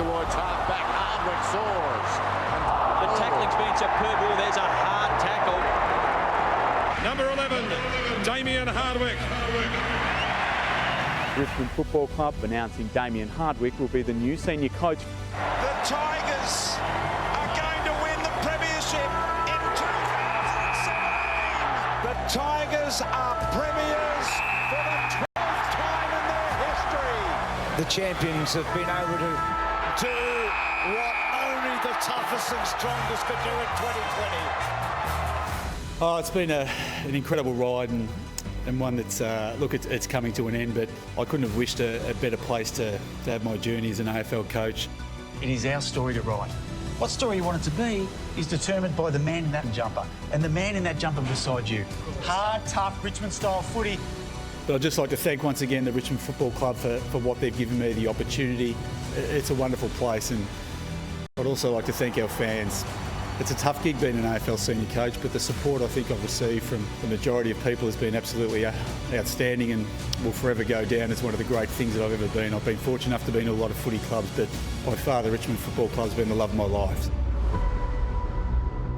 towards half-back. Hardwick soars. The tackling's been superb. Oh, there's a hard tackle. Number 11, Damien Hardwick. Richmond Football Club announcing Damien Hardwick will be the new senior coach. The Tigers are going to win the premiership in 2017. The Tigers are premiers for the 12th time in their history. The champions have been able to do what only the toughest and strongest could do in 2020. Oh, it's been an incredible ride and one that's, it's coming to an end, but I couldn't have wished a better place to have my journey as an AFL coach. It is our story to write. What story you want it to be is determined by the man in that jumper and the man in that jumper beside you. Hard, tough, Richmond-style footy. But I'd just like to thank once again the Richmond Football Club for what they've given me, the opportunity. It's a wonderful place, and I'd also like to thank our fans. It's a tough gig being an AFL senior coach, but the support I think I've received from the majority of people has been absolutely outstanding and will forever go down as one of the great things that I've ever been. I've been fortunate enough to be in a lot of footy clubs, but by far the Richmond Football Club has been the love of my life.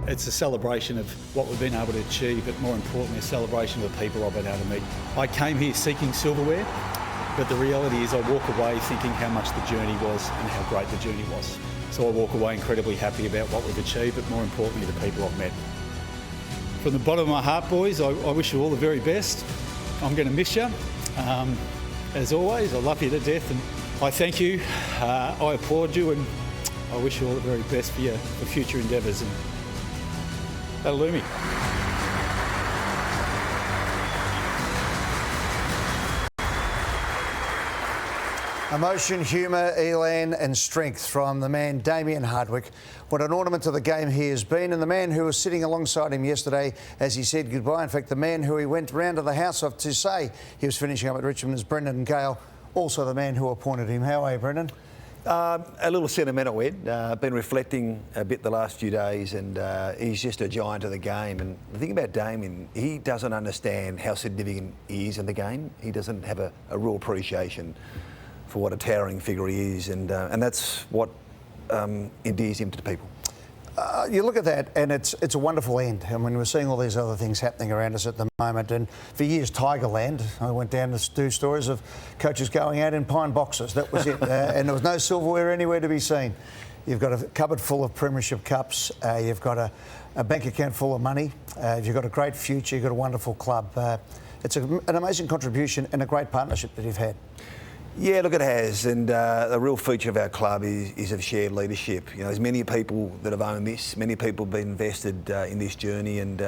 It's a celebration of what we've been able to achieve, but more importantly, a celebration of the people I've been able to meet. I came here seeking silverware, but the reality is I walk away thinking how much the journey was and how great the journey was. So I walk away incredibly happy about what we've achieved, but more importantly, the people I've met. From the bottom of my heart, boys, I wish you all the very best. I'm going to miss you. As always, I love you to death, and I thank you. I applaud you, and I wish you all the very best for your future endeavours. And that'll do me. Emotion, humour, elan and strength from the man Damien Hardwick. What an ornament to the game he has been, and the man who was sitting alongside him yesterday as he said goodbye. In fact, the man who he went round to the house of to say he was finishing up at Richmond is Brendon Gale, also the man who appointed him. How are you, Brendon? A little sentimental, Ed. Been reflecting a bit the last few days, and he's just a giant of the game. And the thing about Damien, he doesn't understand how significant he is in the game. He doesn't have a real appreciation for what a towering figure he is, and that's what endears him to people. You look at that, and it's a wonderful end. I mean, we're seeing all these other things happening around us at the moment, and for years, Tigerland, I went down to do stories of coaches going out in pine boxes. That was it, and there was no silverware anywhere to be seen. You've got a cupboard full of premiership cups. You've got a bank account full of money. You've got a great future. You've got a wonderful club. It's an amazing contribution and a great partnership that you've had. Yeah, look, it has, and the real feature of our club is of shared leadership. You know, there's many people that have owned this, many people have been invested in this journey, and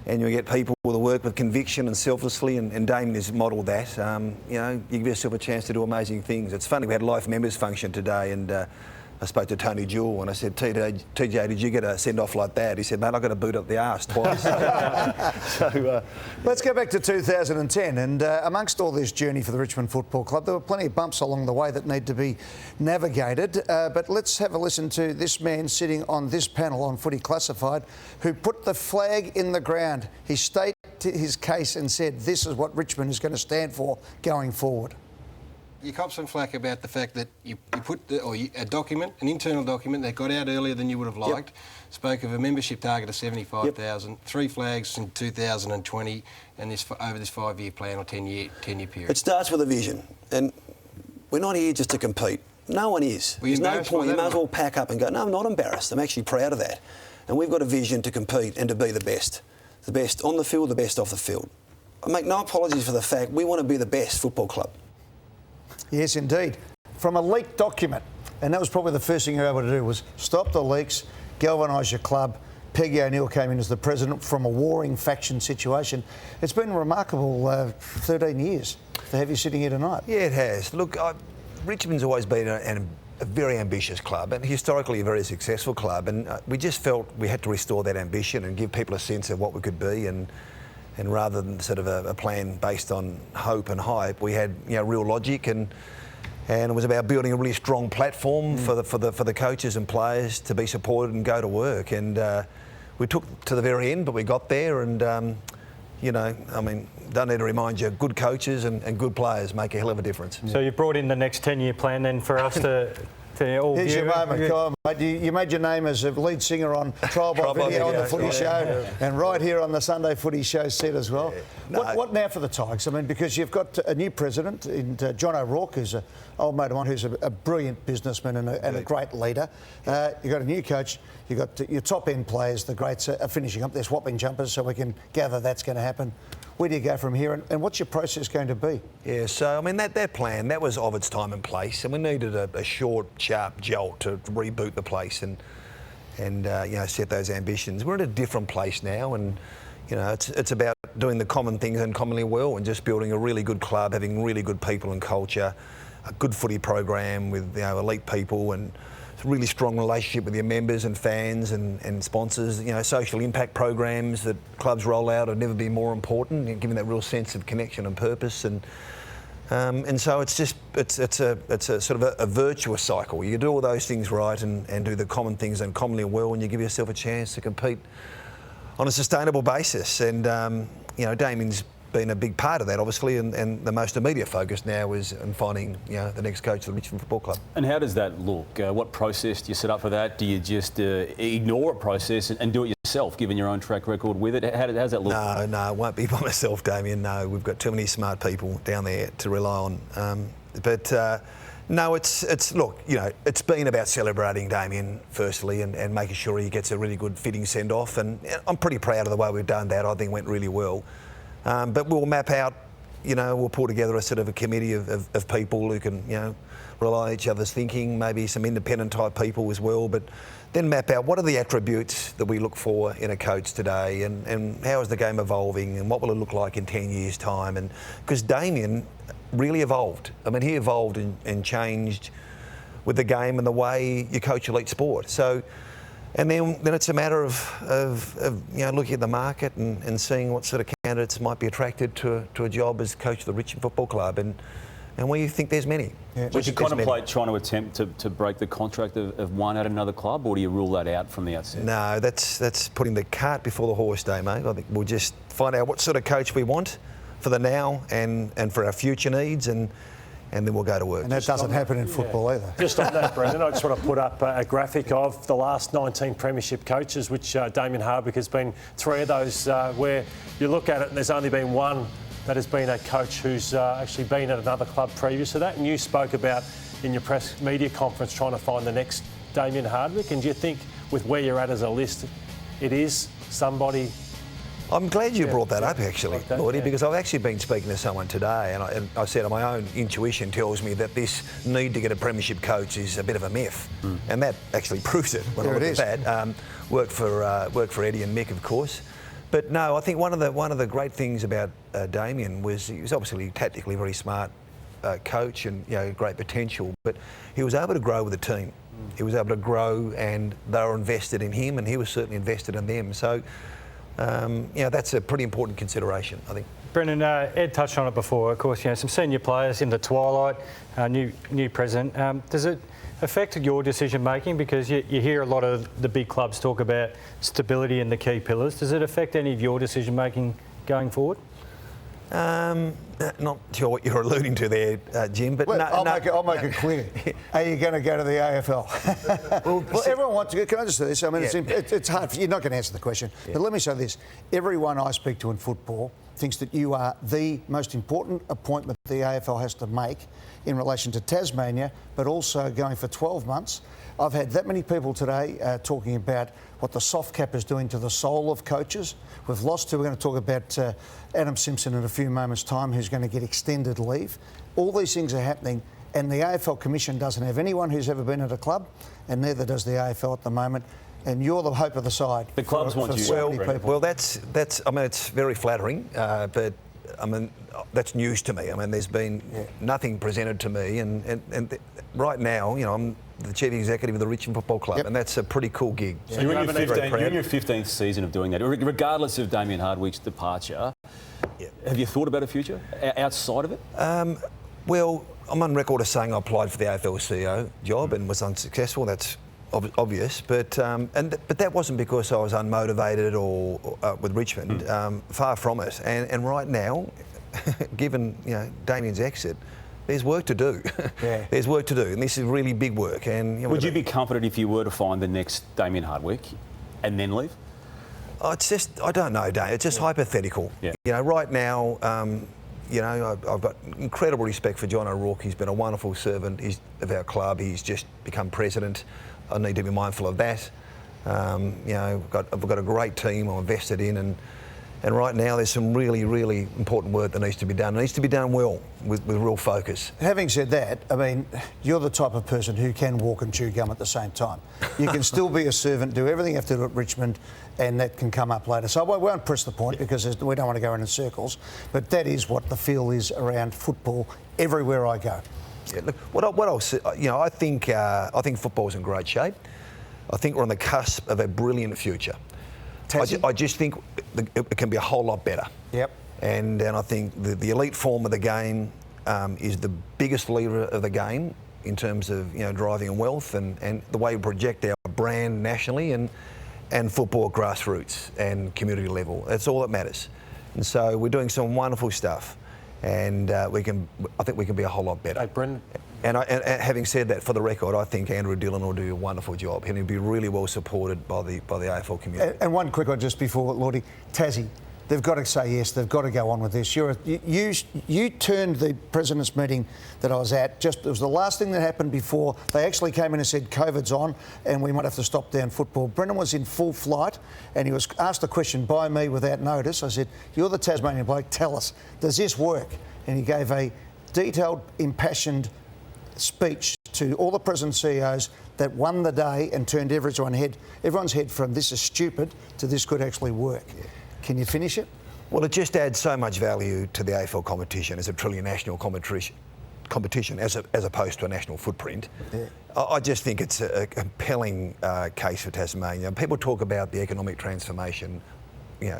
you get people that work with conviction and selflessly, and Damien has modelled that. You know, you give yourself a chance to do amazing things. It's funny, we had a life members function today, and I spoke to Tony Jewell and I said, TJ, did you get a send-off like that? He said, mate, I got a boot up the arse twice. Let's go back to 2010, and amongst all this journey for the Richmond Football Club, there were plenty of bumps along the way that need to be navigated, but let's have a listen to this man sitting on this panel on Footy Classified who put the flag in the ground. He stated his case and said this is what Richmond is going to stand for going forward. You cop some flack about the fact that you put a document, an internal document that got out earlier than you would have liked, spoke of a membership target of 75,000, 3 flags in 2020, and over this 5-year plan or 10-year period. It starts with a vision, and we're not here just to compete. No one is. There's no point. You might as well pack up and go, no, I'm not embarrassed. I'm actually proud of that. And we've got a vision to compete and to be the best on the field, the best off the field. I make no apologies for the fact we want to be the best football club. Yes, indeed. From a leaked document, and that was probably the first thing you were able to do was stop the leaks, galvanise your club. Peggy O'Neill came in as the president from a warring faction situation. It's been a remarkable 13 years to have you sitting here tonight. Yeah, it has. Look, Richmond's always been a very ambitious club and historically a very successful club, and we just felt we had to restore that ambition and give people a sense of what we could be, and rather than sort of a plan based on hope and hype, we had real logic, and it was about building a really strong platform for the coaches and players to be supported and go to work. And we took to the very end, but we got there. And I mean, don't need to remind you, good coaches and good players make a hell of a difference. So you brought in the next 10-year plan then for us to to all Here's your viewers. moment. Come on, mate. You made your name as a lead singer on Trial by Video on the Footy Show, and right here on the Sunday Footy Show set as well. What now for the Tigers? I mean, because you've got a new president in John O'Rourke, who's an old mate of mine, who's a brilliant businessman and a great leader. You've got a new coach. You've got your top-end players, the greats, are finishing up. They're swapping jumpers, so we can gather that's going to happen. Where do you go from here, and what's your process going to be? Yeah, so I mean that plan, that was of its time and place, and we needed a short, sharp jolt to reboot the place and set those ambitions. We're in a different place now, and it's about doing the common things uncommonly well, and just building a really good club, having really good people and culture, a good footy program with elite people, and a really strong relationship with your members and fans and sponsors. Social impact programs that clubs roll out have never been more important, giving that real sense of connection and purpose. And so it's a sort of a virtuous cycle. You do all those things right and do the common things uncommonly well, and you give yourself a chance to compete on a sustainable basis. And Damien's been a big part of that, obviously, and the most immediate focus now is on finding the next coach of the Richmond Football Club. And how does that look? What process do you set up for that? Do you just ignore a process and do it yourself, given your own track record with it? How's that look? No, it won't be by myself, Damien. No, we've got too many smart people down there to rely on. No, it's been about celebrating Damien firstly and making sure he gets a really good fitting send-off, and I'm pretty proud of the way we've done that. I think it went really well. But we'll map out, we'll pull together a sort of a committee of people who can, rely on each other's thinking, maybe some independent type people as well, but then map out what are the attributes that we look for in a coach today, and how is the game evolving, and what will it look like in 10 years' time. And because Damien really evolved. I mean, he evolved and changed with the game and the way you coach elite sport. So. And then it's a matter of looking at the market and seeing what sort of candidates might be attracted to a job as coach of the Richmond Football Club, and we think there's many. Yeah. Would you contemplate trying to attempt to break the contract of one at another club, or do you rule that out from the outset? No, that's putting the cart before the horse, mate. I think we'll just find out what sort of coach we want for the now and for our future needs, and then we'll go to work. And that doesn't happen in football either. Just on that, Brendan, I just want to put up a graphic of the last 19 premiership coaches, which Damien Hardwick has been 3 of those, where you look at it and there's only been one that has been a coach who's actually been at another club previous to that. And you spoke about in your press media conference trying to find the next Damien Hardwick. And do you think with where you're at as a list, it is somebody? I'm glad you brought that up, actually, Lordy, because I've actually been speaking to someone today, and I said my own intuition tells me that this need to get a premiership coach is a bit of a myth, and that actually proves it when I look at that. Worked for Eddie and Mick, of course, but no, I think one of the great things about Damien was he was obviously tactically very smart coach and great potential, but he was able to grow with the team. He was able to grow, and they were invested in him, and he was certainly invested in them. So. That's a pretty important consideration, I think. Brendan, Ed touched on it before. Of course, some senior players in the twilight, new president. Does it affect your decision making? Because you hear a lot of the big clubs talk about stability in the key pillars. Does it affect any of your decision making going forward? Not sure what you're alluding to there, Jim, but I'll make it clear. Are you going to go to the AFL? well, everyone wants to. Can I just say this? I mean, it's hard. You're not going to answer the question, but let me say this: everyone I speak to in football thinks that you are the most important appointment the AFL has to make in relation to Tasmania, but also going for 12 months. I've had that many people today talking about what the soft cap is doing to the soul of coaches. We've lost two. We're going to talk about Adam Simpson in a few moments' time, who's going to get extended leave. All these things are happening, and the AFL Commission doesn't have anyone who's ever been at a club, and neither does the AFL at the moment. And you're the hope of the side. The clubs want you. So many people. Well, that's. I mean, it's very flattering, but I mean, that's news to me. I mean, there's been nothing presented to me, and right now, I'm the chief executive of the Richmond Football Club, and that's a pretty cool gig. So you're in your 15th season of doing that. Regardless of Damien Hardwick's departure, have you thought about a future outside of it? Well, I'm on record as saying I applied for the AFL CEO job and was unsuccessful. That's obvious, but that wasn't because I was unmotivated or with Richmond. Far from it. And right now, given Damien's exit, there's work to do. Yeah. There's work to do, and this is really big work. And would you be confident if you were to find the next Damien Hardwick and then leave? Oh, it's just, I don't know, Dave. It's just hypothetical. Yeah. You know, right now, I've got incredible respect for John O'Rourke. He's been a wonderful servant of our club. He's just become president. I need to be mindful of that. I've got a great team I'm invested in, and right now there's some really, really important work that needs to be done. It needs to be done well, with real focus. Having said that, I mean, you're the type of person who can walk and chew gum at the same time. You can still be a servant, do everything you have to do at Richmond, and that can come up later. So I won't press the point because we don't want to go in circles, but that is what the feel is around football everywhere I go. Yeah, look, what I'll say, I think football's in great shape. I think we're on the cusp of a brilliant future. I just think it can be a whole lot better. Yep. And I think the elite form of the game is the biggest leader of the game in terms of driving wealth and the way we project our brand nationally and football grassroots and community level. That's all that matters. And so we're doing some wonderful stuff, and I think we can be a whole lot better. Hey, Brendon. And having said that, for the record, I think Andrew Dillon will do a wonderful job, and he'll be really well supported by the AFL community. And one quick one just before, Lordy, Tassie, they've got to say yes, they've got to go on with this. You turned the President's meeting that I was at, it was the last thing that happened before they actually came in and said COVID's on and we might have to stop down football. Brendon was in full flight and he was asked a question by me without notice. I said, you're the Tasmanian bloke, tell us, does this work? And he gave a detailed, speech to all the president CEOs that won the day and turned everyone's head from this is stupid to this could actually work. Yeah. Can you finish it? Well, it just adds so much value to the AFL competition as a truly national competition as opposed to a national footprint. Yeah. I just think it's a compelling case for Tasmania. People talk about the economic transformation.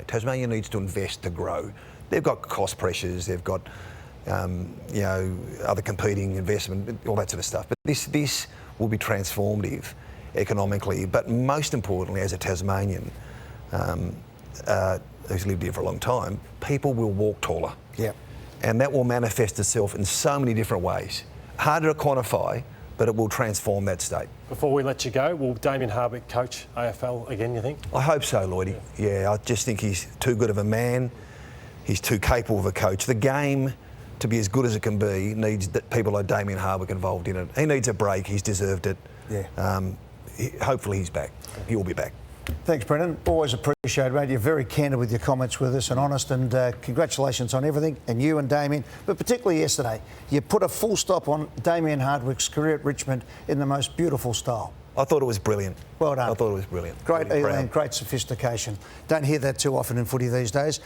Tasmania needs to invest to grow. They've got cost pressures, they've got other competing investment, all that sort of stuff. But this will be transformative economically, but most importantly, as a Tasmanian who's lived here for a long time, people will walk taller. Yeah. And that will manifest itself in so many different ways. Harder to quantify, but it will transform that state. Before we let you go, will Damien Hardwick coach AFL again, you think? I hope so, Lloydie. Yeah, I just think he's too good of a man. He's too capable of a coach. The game, to be as good as it can be, needs people like Damien Hardwick involved in it. He needs a break. He's deserved it. Yeah. Hopefully he's back. He will be back. Thanks, Brendon. Always appreciate it, mate. You're very candid with your comments with us and honest, and congratulations on everything, and you and Damien, but particularly yesterday. You put a full stop on Damien Hardwick's career at Richmond in the most beautiful style. I thought it was brilliant. Well done. I thought it was brilliant. Great really elan, great sophistication. Don't hear that too often in footy these days.